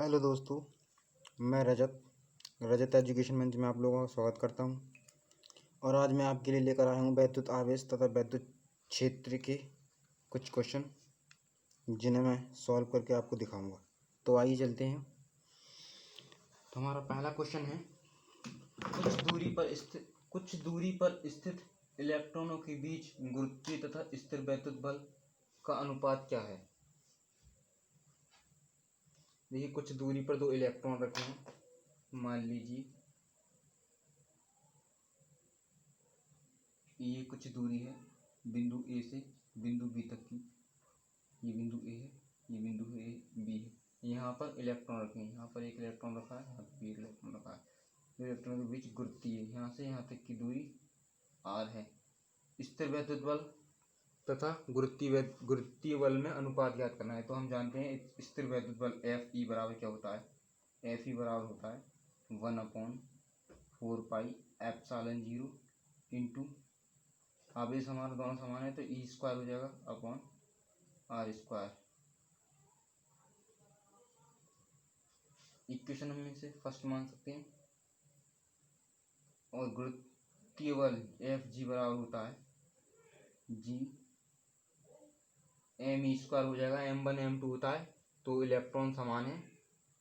Hello दोस्तों, मैं रजत education मंच में आप लोगों का स्वागत करता हूं। और आज मैं आपके लिए लेकर आया हूं वैद्युत आवेश तथा वैद्युत क्षेत्र के कुछ क्वेश्चन, जिन्हें मैं सॉल्व करके आपको दिखाऊंगा। तो आइए चलते हैं। तो हमारा पहला क्वेश्चन है, कुछ दूरी पर स्थित इलेक्ट्रॉनों के बीच गुरुत्वीय तथा स्थिर वैद्युत बल का अनुपात क्या है। देखिए, कुछ दूरी पर दो इलेक्ट्रॉन रखे हैं। मान लीजिए ये कुछ दूरी है बिंदु ए से बिंदु बी तक की। ये बिंदु ए है, ये बिंदु ए बी है। यहाँ पर इलेक्ट्रॉन रखे हैं, यहाँ पर एक इलेक्ट्रॉन रखा है, यहाँ पर भी एक इलेक्ट्रॉन रखा है। दो इलेक्ट्रॉन के बीच गुरुत्वीय है, यहाँ से यहाँ तक की दूरी r है। स्थिर वैद्युत बल तथा गुरुत्वीय बल में अनुपात ज्ञात करना है। तो हम जानते हैं स्थिर वैद्युत बल एफ ई बराबर क्या होता है। एफ ई बराबर होता है 1/4πε0 इंटू, आवेश हमारा दोनों समान है तो ई स्क्वायर हो जाएगा अपॉन आर स्क्वायर। इक्वेशन हम इसे फर्स्ट मान सकते हैं। और गुरुत्वीय बल एफ जी बराबर होता है जी एम ई स्क्वायर हो जाएगा। m1 m2 होता है तो इलेक्ट्रॉन समान है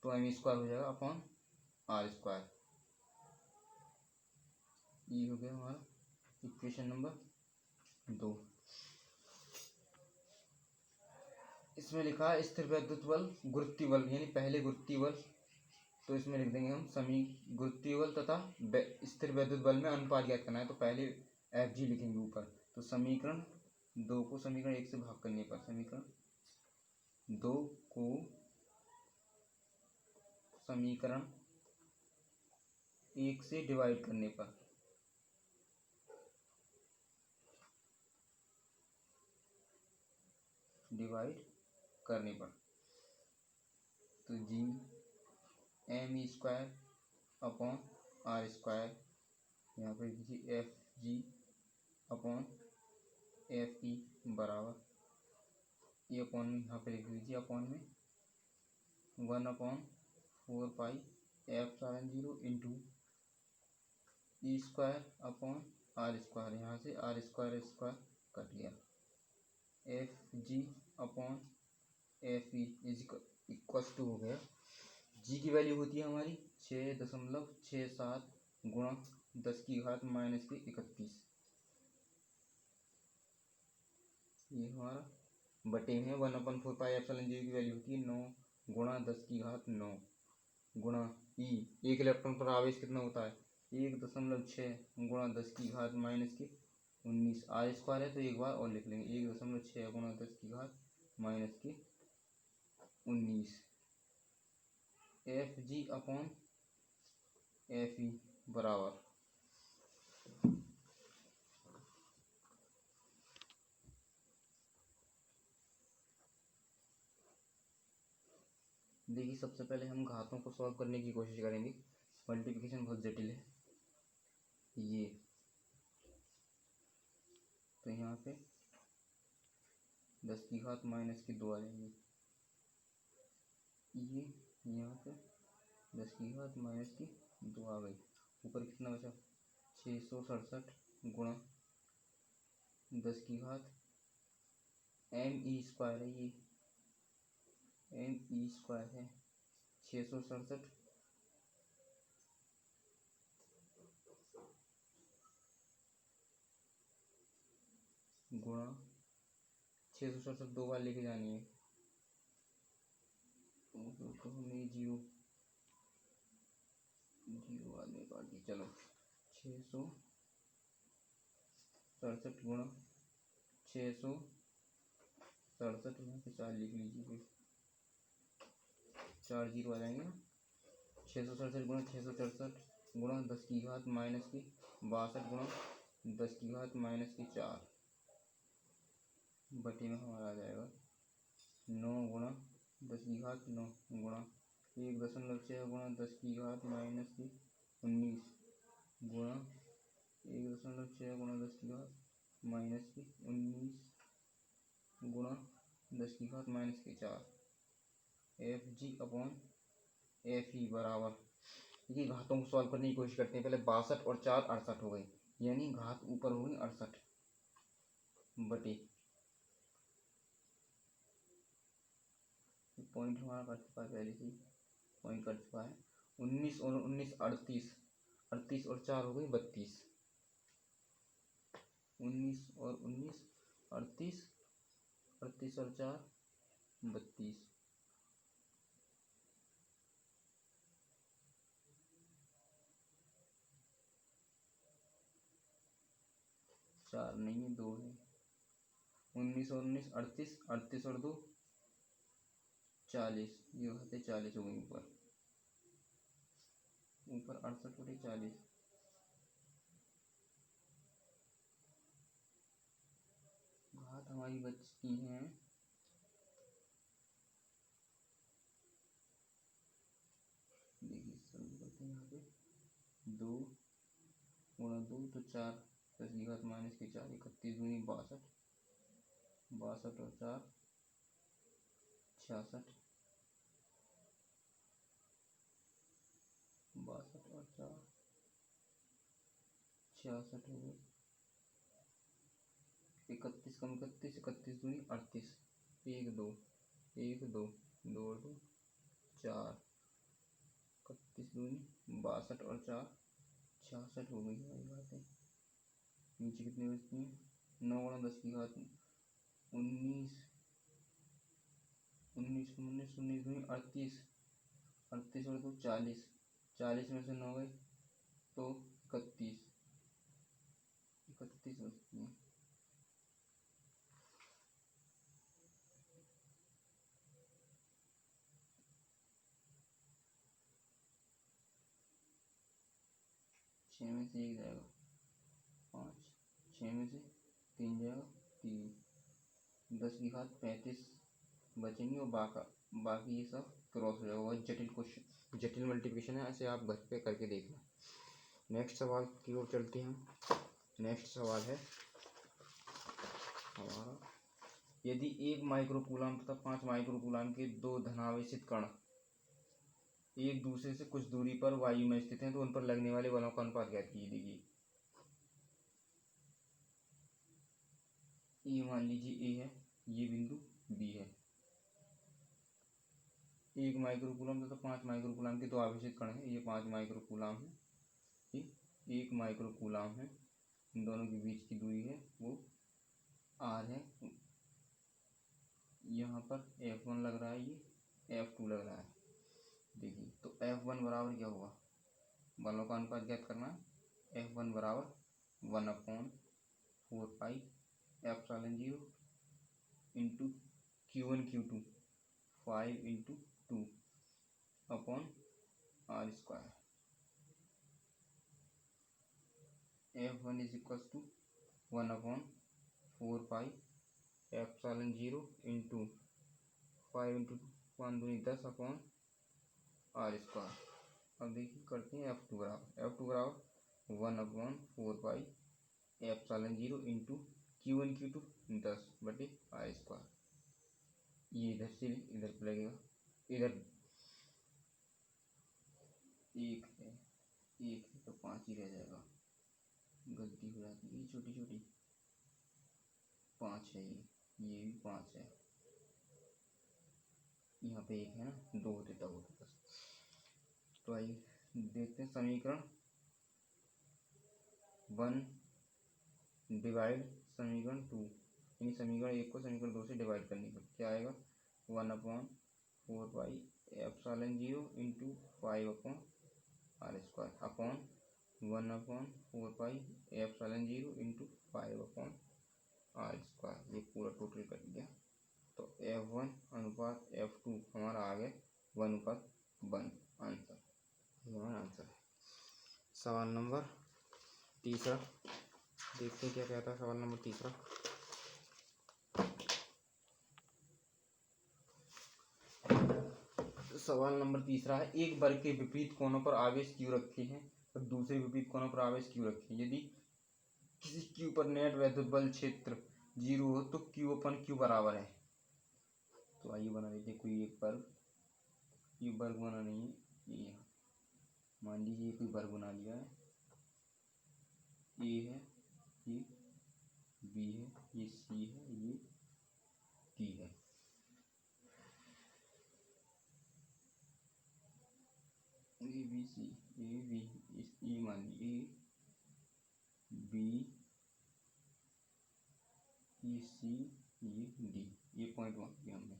तो m स्क्वायर हो जाएगा अपॉन आर स्क्वायर। ये हो गया हमारा इक्वेशन नंबर 2। इसमें लिखा है स्थिर वैद्युत बल गुरुत्वीय बल, यानी पहले गुरुत्वीय बल, तो इसमें लिख देंगे हम गुरुत्वीय बल तथा स्थिर वैद्युत बल में अनुपात ज्ञात करना है। तो पहले एफ जी लिखेंगे ऊपर। तो समीकरण 2 को समीकरण 1 से भाग करने पर, समीकरण 2 को समीकरण 1 से डिवाइड करने पर तो G M E square upon are square, यहाँ पर लीजिए F G upon F E बराबर, ये अपॉन में यहाँ पे लिख लीजिए, अपॉन में 1/4πε0 into E square upon are square. यहाँ से आर स्क्वायर कट गया। F G upon F E equal to हो गया, जी की वैल्यू होती है हमारी 6.67 गुणा 10⁻⁻31। ये हमारा बटे में 1/4πε0 की वैल्यू होती है 9 गुणा 10⁹ गुणा ई, एक इलेक्ट्रॉन पर आवेश कितना होता है 1.6 गुणा 10⁻⁻19। आर स्क्वायर है तो एक बार और लिख लेंगे 1.6 गुणा 10⁻⁻19। F G upon F E बराबर, देखिए सबसे पहले हम घातों को सॉल्व करने की कोशिश करेंगे। मल्टीप्लिकेशन बहुत जटिल है। ये तो यहाँ पे 10⁻⁻2 आ जाएंगे। ये यहाँ पे 10⁻⁻2 आ गई। ऊपर कितना बचा 667 गुणा 10⁻, एम ई स्क्वायर है, ये एम ई स्क्वायर है 667 गुणा 667 दो बार लेके जानी है तो हमें जीरो बाद में काट दी। चलो 667 गुणा 667, यहाँ पे 4 लिख लीजिए, कोई 4 जीरो आ जाएंगे ना। 667 गुणा 667 गुणा 10⁻⁻62 गुणा 10⁻⁻4 बटे में हमारा आ जाएगा 9 गुणा 10⁻9 गुणा 1.6 गुणा 10⁻⁻19 गुणा 1.6 गुणा 10⁻⁻19 गुणा 10⁻⁻4। F G upon F E बराबर, देखिए घातों को सॉल्व करने की कोशिश करते हैं। पहले 62 और 4 68 हो गई, यानी घात ऊपर हो गई 68 बटे पॉइंट हमारा कट चुका है पहले से, पॉइंट कट चुका है। 19 और 19 38, 38 और 4 हो गई 32, 19 और 19 38, 38 और 4 32, 4 नहीं है 2 है। 19 और 19 38, 38 और 2 40, ये होते 40 हो गई ऊपर, ऊपर 68 बटे 40। घात हमारी बचती है, देखिए सॉल्व करते हैं यहाँ पे, 2 गुणा 2 तो 4, 10 की घात माइनस के 4, 31 दूनी 62, 62 और 4 66, 62 और 4 66 हो गई, 31 कम 31, 31 दूनी 38, 1 2 1 2 2 और 2 4, 31 दूनी 62 और 4 66 हो गई हमारी बातें। नीचे कितनी बचती हैं, 9 गुणा 10 की घात 19, 19 19 19 दूनी 38, 38 और 2 40, 40 में से 9 गए तो 31, 31 बचती हैं। छः में से 1 जाएगा 5, 6 में से 3 जाएगा 3, 10 की घात 35 बचेंगे और बाकी ये सब क्रॉस हो जाएगा। बहुत जटिल क्वेश्चन, जटिल मल्टीप्लिकेशन है, ऐसे आप घर पे करके देखना। नेक्स्ट सवाल की ओर चलते हैं हम। नेक्स्ट सवाल है हमारा, यदि 1 माइक्रोकूलम तथा 5 माइक्रोकूलम के 2 धनावेशित कण एक दूसरे से कुछ दूरी पर वायु में स्थित हैं तो उन पर लगने वाले बलों का अनुपात ज्ञात कीजिए। ये मान लीजिए ए है, ये बिंदु बी है। 1 माइक्रोकूलम तथा 5 माइक्रोकूलम के 2 आवेशित कण हैं, ये 5 माइक्रोकूलम है, ये 1 माइक्रोकूलम है, इन दोनों के बीच की दूरी है वो r है। यहाँ पर F1 लग रहा है, ये F2 लग रहा है। देखिए तो F1 बराबर क्या होगा, बलों का अनुपात ज्ञात करना है। F1 बराबर 1/4 pi epsilon 0 into Q1 Q2 5 into 2 upon r square. F1 is equal to 1/4 pi epsilon 0 into 5 into 1 दूनी 10 अपॉन r स्क्वायर। अब देखिए करते हैं F2 बराबर 1/4 pi epsilon 0 into Q1 Q2 10 बटे r स्क्वायर। ये इधर से इधर पे लगेगा, इधर 1 है, 1 है तो 5 ही रह जाएगा, गलती हो जाती है छोटी छोटी। 5 है, ये भी 5 है, यहाँ पे 1 है ना, 2 होते तब होता बस। तो आइए देखते हैं समीकरण 1 डिवाइड समीकरण 2, यानी समीकरण 1 को समीकरण 2 से डिवाइड करने पर क्या आएगा, 1/4 pi epsilon 0 into 5 upon r square upon 1/4 pi epsilon 0 into 5 upon r square. ये पूरा टोटल कर दिया तो F1 अनुपात F2 हमारा आ गया 1/1 आंसर, ये हमारा आंसर है। सवाल नंबर तीसरा देखते हैं क्या कहता है सवाल नंबर तीसरा। सवाल नंबर तीसरा है, एक वर्ग के विपरीत कोनों पर आवेश क्यू रखे हैं और दूसरे विपरीत कोनों पर आवेश क्यू रखे हैं। यदि किसी क्यू पर नेट वैद्युत बल क्षेत्र 0 हो तो Q/Q बराबर है। तो आइए बना लेते कोई एक वर्ग, ये वर्ग बना नहीं है, ये यहाँ मान लीजिए ये कोई वर्ग बना लिया है, ए है, ये बी है, ये सी है, ये डी है। A B C, A B, ये मान लीजिए ए बी, ये सी, ये डी, ये पॉइंट मान लिया हमने।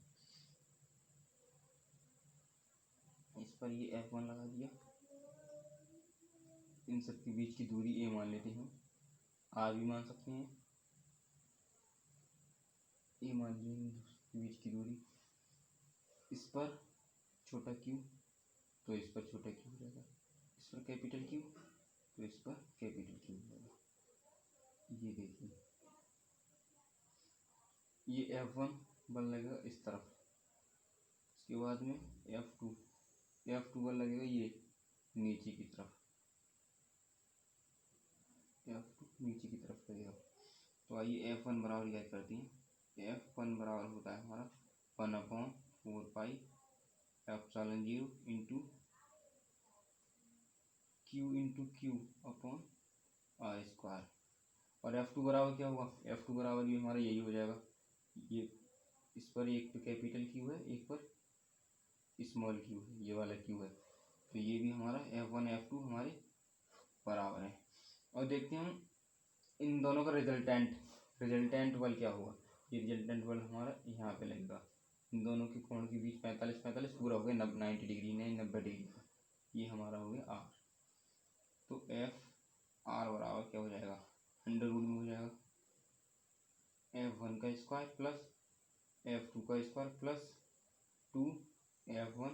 इस पर ये F1 लगा दिया, इन सब के बीच की दूरी ए मान लेते हैं, आर भी मान सकते हैं, ए मान लीजिए इन के बीच की दूरी। इस पर छोटा क्यू तो इस पर छोटा क्यू हो जाएगा, इस पर कैपिटल क्यू तो इस पर कैपिटल क्यू हो जाएगा। ये देखिए ये F1 बल लगेगा इस तरफ, इसके बाद में F2 बल लगेगा ये नीचे की तरफ, F2 नीचे की तरफ लगेगा। तो आइए F1 बराबर याद करते हैं। F1 बराबर होता है हमारा 1/4 pi epsilon 0 into q upon are square. और F2 बराबर क्या होगा, F2 बराबर भी हमारा यही हो जाएगा, ये इस पर एक तो कैपिटल क्यू है, एक पर स्मॉल क्यू है, ये वाला क्यू है, तो ये भी हमारा F1 F2 हमारे बराबर है। और देखते हैं हम इन दोनों का रिजल्टेंट बल क्या होगा। ये रिजल्टेंट बल हमारा यहाँ पे लगेगा, इन दोनों के कोण के बीच 45 पूरा हो गया 90 डिग्री, नहीं 90 डिग्री का, ये हमारा हो गया आर। तो F(r) बराबर क्या हो जाएगा, अंडर रूट में हो जाएगा F1 का स्क्वायर प्लस F2 का square plus 2F1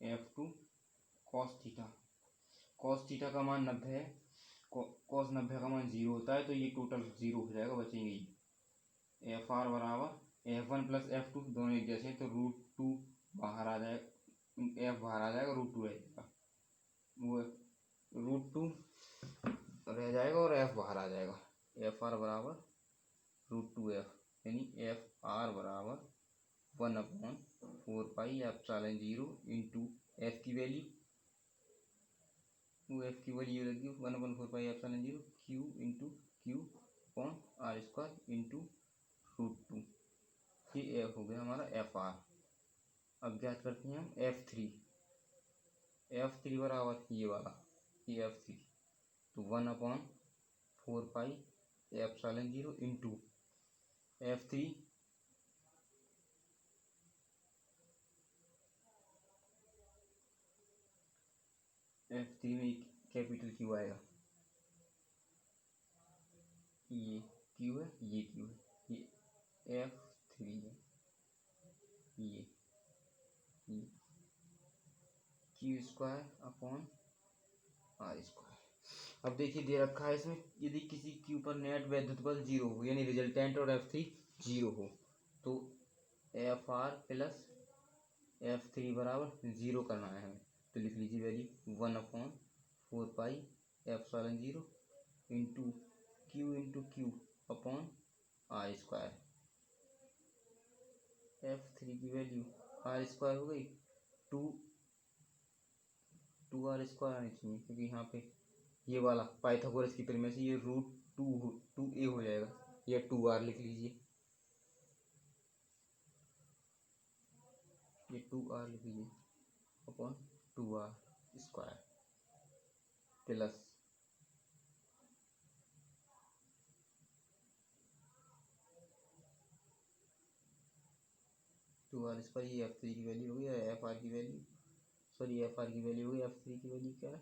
F2 cos theta का मान 90 है, कॉस 90 का मान 0 होता है, तो ये टोटल 0 हो जाएगा, बचेंगे ये। F(r) बराबर F1 प्लस F2 दोनों एक जैसे हैं, तो √2 बाहर आ जाएगा, F बाहर आ जाएगा, √2 रह जाएगा, वो √2 रह जाएगा और F बाहर आ जाएगा। F(r) बराबर √2F, यानी F(r) बराबर 1/4 पाई एप्सिलॉन 0 इंटू F की वैल्यू, वो F की वैल्यू लगी 1/4 pi epsilon 0 Q into q upon are square into √2, ये F हो गया हमारा F(r). अब ज्ञात करते हैं हम F3 बराबर ये वाला, ये F3, तो 1/4 पाई एप्सिलॉन 0 इंटू F3 में कैपिटल क्यू आएगा, ये क्यू है, ये क्यू है, ये F3 है, ये q square upon are square. अब देखिए दे रखा है इसमें, यदि किसी क्यू पर नेट वैद्युत बल 0 हो, यानी रिजल्टेंट और F3 0 हो, तो F(r) प्लस F3 बराबर 0 करना है हमें, तो लिख लीजिए value 1/4 pi epsilon 0 into q upon are square. F3 की वैल्यू आर स्क्वायर हो गई, 2r स्क्वायर आनी चाहिए, क्योंकि यहाँ पे ये वाला पाइथागोरस की परिमेय से ये √2a हो जाएगा, या 2r लिख लीजिए, ये 2r लिख लीजिए upon 2r square plus 2r square, ये F3 की वैल्यू होगी, F(r) की वैल्यू, सॉरी F(r) की वैल्यू होगी, F3 की वैल्यू क्या है,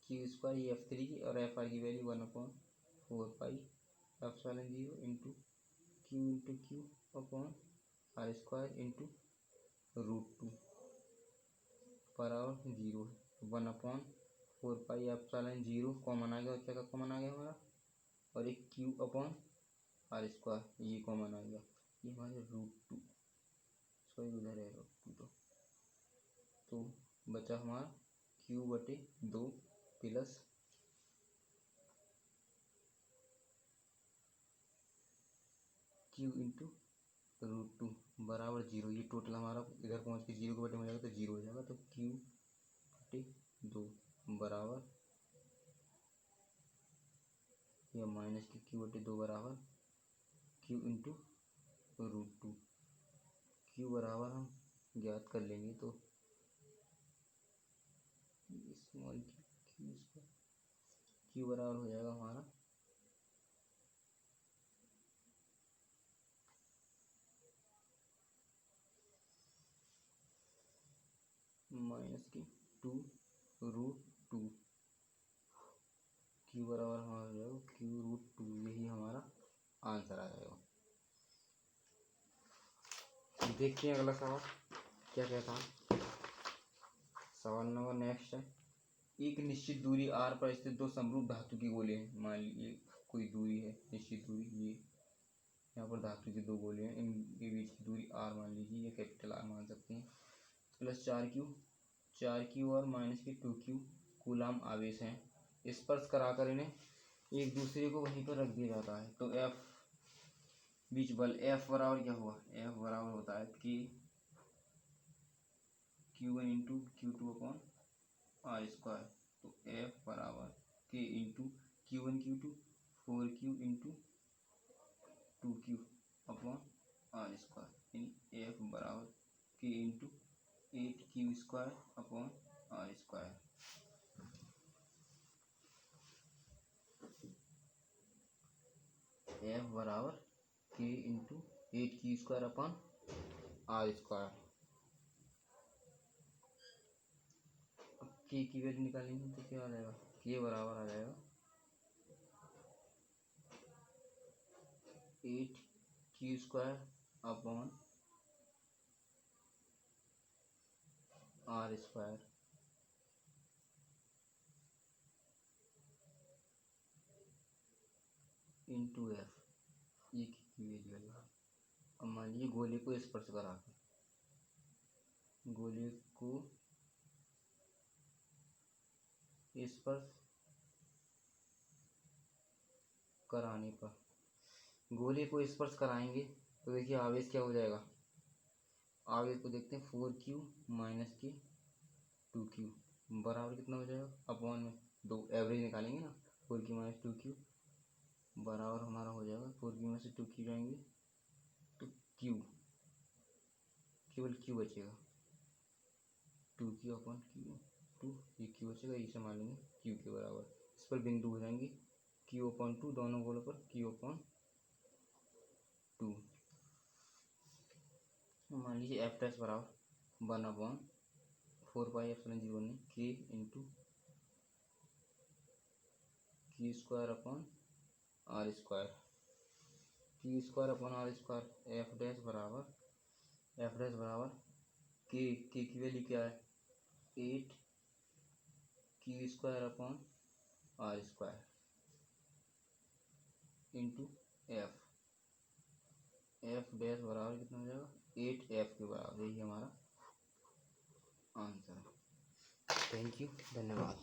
क्यू स्क्वायर, ये F3 की, और F(r) की value 1/4 pi epsilon 0 into q upon are square into √2 बराबर 0 है। 1/4 पाई एप्सिलॉन 0 कॉमन आ गया, और क्या का कॉमन आ गया हमारा, और एक क्यू अपॉन आर स्क्वायर ये कॉमन आ गया, ये हमारे √2, सॉरी उधर है √2, तो बचा हमारा Q/2 प्लस Q इंटू √2 बराबर 0। ये टोटल हमारा इधर पहुँच के 0 के बटे में जाएगा तो 0 हो जाएगा। तो Q बटे 2 बराबर या माइनस के Q बटे 2 बराबर Q इंटू √2। Q बराबर हम ज्ञात कर लेंगे तो स्मॉल Q स्क्वायर, Q बराबर हो जाएगा हमारा माइनस की 2√2। Q बराबर हमारा हो जाएगा Q√2। यही हमारा आंसर आ जाएगा। देखते हैं अगला सवाल क्या कहता है। सवाल नंबर नेक्स्ट है, एक निश्चित दूरी r पर स्थित दो समरूप धातु की गोले हैं। मान लीजिए कोई दूरी है, निश्चित दूरी, ये यहाँ पर धातु की दो गोले हैं, इनके बीच की दूरी r मान लीजिए, ये कैपिटल R मान सकते हैं। प्लस 4q और माइनस की 2q कूलाम आवेश हैं। स्पर्श कराकर इन्हें एक दूसरे को वहीं पर रख दिया जाता है। तो F बीच बल F बराबर क्या हुआ, F बराबर होता है कि Q1 into Q2 upon R square. तो F बराबर K into Q1 Q2 4Q into 2Q upon R square, यानी F बराबर K into 8Q square upon R square. F बराबर K into 8Q square upon R square. अब K की value निकालेंगे तो क्या आ जाएगा, K बराबर आ जाएगा 8Q square upon R square into F। ये की वैल्यू है। अब मान लीजिए गोले को स्पर्श कराकर, गोले को स्पर्श कराने पर, गोले को स्पर्श कराएंगे तो देखिए आवेश क्या हो जाएगा। आवेश को देखते हैं 4Q माइनस की 2Q बराबर कितना हो जाएगा, अपॉन में 2 एवरेज निकालेंगे ना। 4Q माइनस 2Q बराबर हमारा हो जाएगा 4Q में से 2Q जाएंगे तो Q, केवल Q बचेगा, 2Q अपॉन Q2, ये Q बचेगा, इसे मान लेंगे Q के बराबर। इस पर बिंदु हो जाएंगे Q अपॉन 2, दोनों गोलों पर Q अपॉन 2। मान लीजिए F डैश बराबर 1 upon 4πε0 K into Q square upon R square. Q square upon R square. F dash बराबर K की वैल्यू क्या है 8Q square upon R square into F। F dash बराबर कितना हो जाएगा 8F के बराबर। यही हमारा आंसर है। थैंक यू, धन्यवाद।